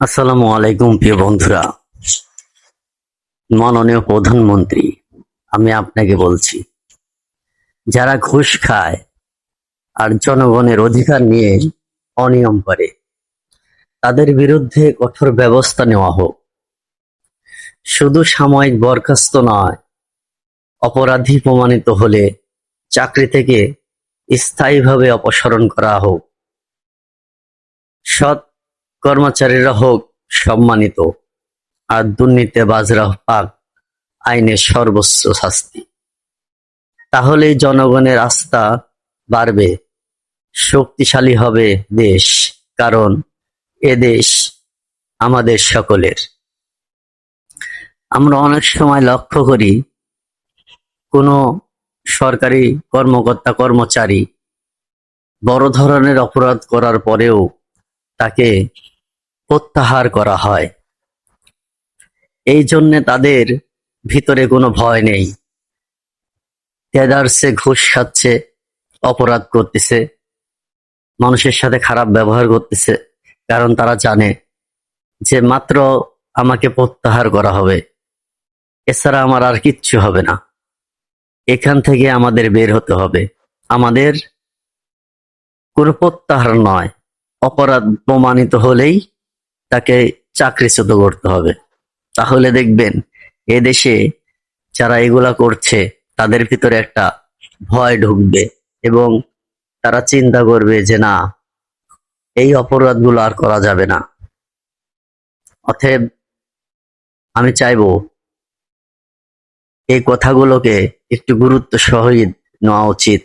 আসসালামু আলাইকুম প্রিয় বন্ধুরা। মাননীয় প্রধানমন্ত্রী, আমি আপনাকে বলছি, যারা ঘুষ খায় আর জনগণের অধিকার নিয়ে অনিয়ম করে তাদের বিরুদ্ধে কঠোর ব্যবস্থা নেওয়া হোক। শুধু সাময়িক বরখাস্ত নয়, অপরাধী প্রমাণিত হলে চাকরি থেকে স্থায়ীভাবে অপসারণ করা হোক। সৎ কর্মচারীরা হোক সম্মানিত, আর দুর্নীতিবাজরা পাক আইনের সর্বোচ্চ শাস্তি। তাহলেই জনগণের আস্থা বাড়বে, শক্তিশালী হবে দেশ। কারণ এ দেশ আমাদের সকলের। আমরা অনেক সময় লক্ষ্য করি, কোনো সরকারি কর্মকর্তা কর্মচারী বড় ধরনের অপরাধ করার পরেও তাকে প্রত্যাহার করা হয়। এই জন্যে তাদের ভিতরে কোনো ভয় নেই। তেদারসে ঘুষ খাচ্ছে, অপরাধ করতেছে, মানুষের সাথে খারাপ ব্যবহার করতেছে, কারণ তারা জানে যে মাত্র আমাকে প্রত্যাহার করা হবে, এছাড়া আমার আর কিচ্ছু হবে না। এখান থেকে আমাদের বের হতে হবে। আমাদের কোনো প্রত্যাহার নয়, অপরাধ প্রমাণিত হলেই তাকে চাকরিচ্যুত করতে হবে। তাহলে দেখবেন এদেশে যারা এগুলা করছে তাদের ভিতরে একটা ভয় ঢুকবে এবং তারা চিন্তা করবে যে না, এই অপরাধগুলো আর করা যাবে না। অতএব আমি চাইবো এই কথাগুলোকে একটু গুরুত্ব সহিত নেওয়া উচিত।